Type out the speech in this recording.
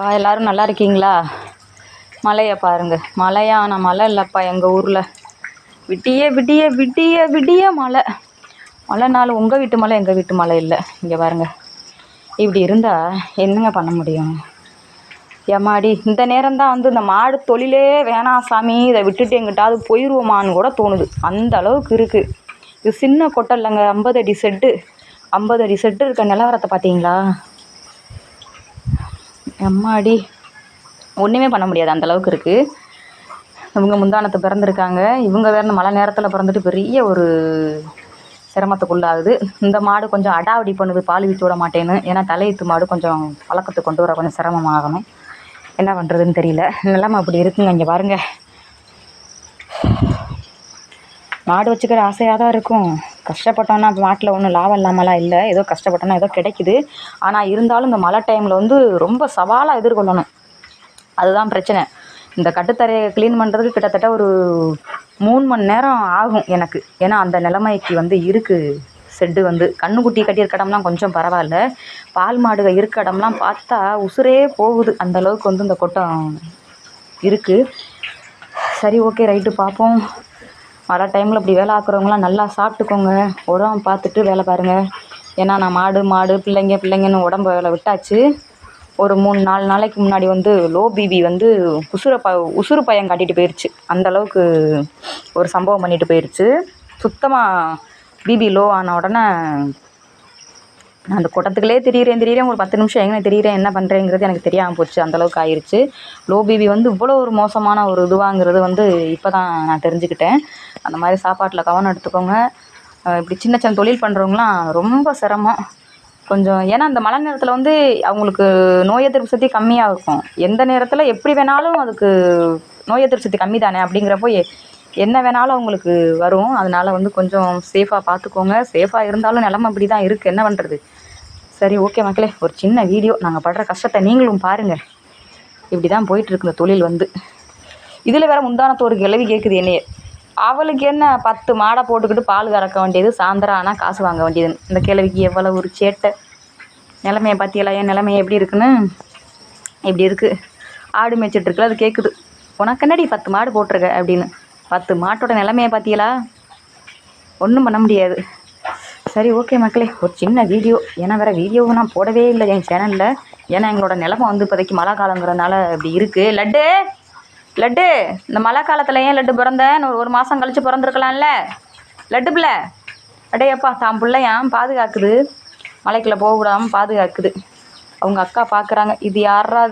எல்லாரும் நல்லா இருக்கீங்களா? மழையை பாருங்க. மழையான மழை இல்லைப்பா எங்கள் ஊரில். விடிய விடிய விடிய விடிய மழை. மழைனாலும் உங்கள் வீட்டு மழை எங்கள் வீட்டு மழை இல்லை. இங்கே பாருங்க. இப்படி இருந்தால் என்னங்க பண்ண முடியும்? ஏமாடி இந்த நேரம்தான் இந்த மாடு தொழிலே வேணாம் சாமி, இதை விட்டுட்டு எங்கிட்டாவது போயிடுவோமான்னு கூட தோணுது. அந்த அளவுக்கு இருக்குது. இது சின்ன கொட்டை இல்லைங்க, 50 அடி செட்டு. 50 அடி செட்டு இருக்க நிலவரத்தை பார்த்தீங்களா? அம்மாடி, ஒன்றுமே பண்ண முடியாது, அந்தளவுக்கு இருக்குது. இவங்க முந்தானத்தை பிறந்திருக்காங்க. இவங்க வேறு இந்த மழை நேரத்தில் பிறந்துட்டு பெரிய ஒரு சிரமத்துக்குள்ளாகுது. இந்த மாடு கொஞ்சம் அடாவடி பண்ணுது, பால் வீட்டு விட மாட்டேன்னு. ஏன்னா தலையீத்து மாடு கொஞ்சம் பழக்கத்துக்கு கொண்டு வர கொஞ்சம் சிரமமாகணும். என்ன பண்ணுறதுன்னு தெரியல. நிலமை அப்படி இருக்குங்க. இங்கே பாருங்க. மாடு வச்சுக்கிற ஆசையாக தான் இருக்கும். கஷ்டப்பட்டோன்னா மாட்டில் ஒன்றும் லாபம் இல்லாமலாம் இல்லை. ஏதோ கஷ்டப்பட்டோன்னா ஏதோ கிடைக்குது. ஆனால் இருந்தாலும் இந்த மழை டைமில் ரொம்ப சவாலாக எதிர்கொள்ளணும். அதுதான் பிரச்சனை. இந்த கட்டுத்தரையை க்ளீன் பண்ணுறதுக்கு கிட்டத்தட்ட ஒரு 3 மணி நேரம் ஆகும் எனக்கு. ஏன்னா அந்த நிலைமைக்கு இருக்குது செட்டு. கண்ணுக்குட்டி கட்டியிருக்க இடம்லாம் கொஞ்சம் பரவாயில்ல. பால் மாடுகள் இருக்க இடம்லாம் பார்த்தா உசுரே போகுது. அந்தளவுக்கு இந்த கொட்டம் இருக்குது. சரி, ஓகே, ரைட்டு, பார்ப்போம். மழை டைமில் இப்படி வேலை ஆக்குறவங்களாம் நல்லா சாப்பிட்டுக்கோங்க. உடம்பு பார்த்துட்டு வேலை பாருங்கள். ஏன்னா நான் மாடு பிள்ளைங்கன்னு உடம்பு வேலை விட்டாச்சு. ஒரு 3-4 நாளைக்கு முன்னாடி லோ பிபி உசுறு பயம் காட்டிட்டு போயிடுச்சு. அந்தளவுக்கு ஒரு சம்பவம் பண்ணிட்டு போயிடுச்சு. சுத்தமாக பிபி லோ ஆன உடனே நான் அந்த கொட்டத்துக்குள்ளே திரியிறேன். ஒரு 10 நிமிஷம் எங்கே திரியிறேன், என்ன பண்ணுறேங்கிறது எனக்கு தெரியாமல் போச்சு. அந்தளவுக்கு ஆயிடுச்சு. லோ பிபி இவ்வளோ ஒரு மோசமான ஒரு இதுவாங்கிறது இப்போ தான் நான் தெரிஞ்சுக்கிட்டேன். அந்த மாதிரி சாப்பாட்டில் கவனம் எடுத்துக்கோங்க. இப்படி சின்ன சின்ன தொழில் பண்ணுறவங்களாம் ரொம்ப சிரமம் கொஞ்சம். ஏன்னா அந்த மழை நேரத்தில் அவங்களுக்கு நோய் எதிர்ப்பு சக்தி கம்மியாக இருக்கும். எந்த நேரத்தில் எப்படி வேணாலும் அதுக்கு நோய் எதிர்ப்பு சக்தி கம்மி தானே. அப்படிங்கிறப்போ என்ன வேணாலும் அவங்களுக்கு வரும். அதனால் கொஞ்சம் சேஃபாக பார்த்துக்கோங்க. சேஃபாக இருந்தாலும் நிலமை அப்படி தான் இருக்குது. என்ன பண்ணுறது? சரி, ஓகே மக்களே, ஒரு சின்ன வீடியோ. நாங்கள் படுற கஷ்டத்தை நீங்களும் பாருங்கள். இப்படி தான் போயிட்டுருக்கு இந்த தொழில். இதில் வேறு முந்தானத்து ஒரு கிளவி கேட்குது என்னையே. அவளுக்கு என்ன 10 மாடை போட்டுக்கிட்டு பால் கறக்க வேண்டியது, சாயந்தரம் ஆனால் காசு வாங்க வேண்டியது. இந்த கிழவிக்கு எவ்வளோ ஒரு சேட்டை. நிலமையை பார்த்தியலா? என் நிலமையை எப்படி இருக்குன்னு? இப்படி இருக்குது. ஆடு மேய்ச்சிட்ருக்குல, அது கேட்குது, உனக்கு என்னடி 10 மாடு போட்டிருக்க அப்படின்னு. 10 மாட்டோட நிலமையை பார்த்தியலா? ஒன்றும் பண்ண முடியாது. சரி, ஓகே மக்களே, ஒரு சின்ன வீடியோ. ஏன்னா வேறு வீடியோவும் நான் போடவே இல்லை என் சேனலில். ஏன்னா எங்களோட நிலமை இப்போதைக்கு மழை காலங்கிறதுனால இப்படி இருக்குது. லட்டு, இந்த மழை காலத்தில் ஏன் லட்டு பிறந்தேன்? ஒரு மாதம் கழித்து பிறந்திருக்கலாம்ல லட்டு பிள்ளை. அடையப்பா, தான் பிள்ளையான் பாதுகாக்குது. மலைக்குள்ளே போக விடாமல் பாதுகாக்குது. அவங்க அக்கா பார்க்குறாங்க. இது யாரா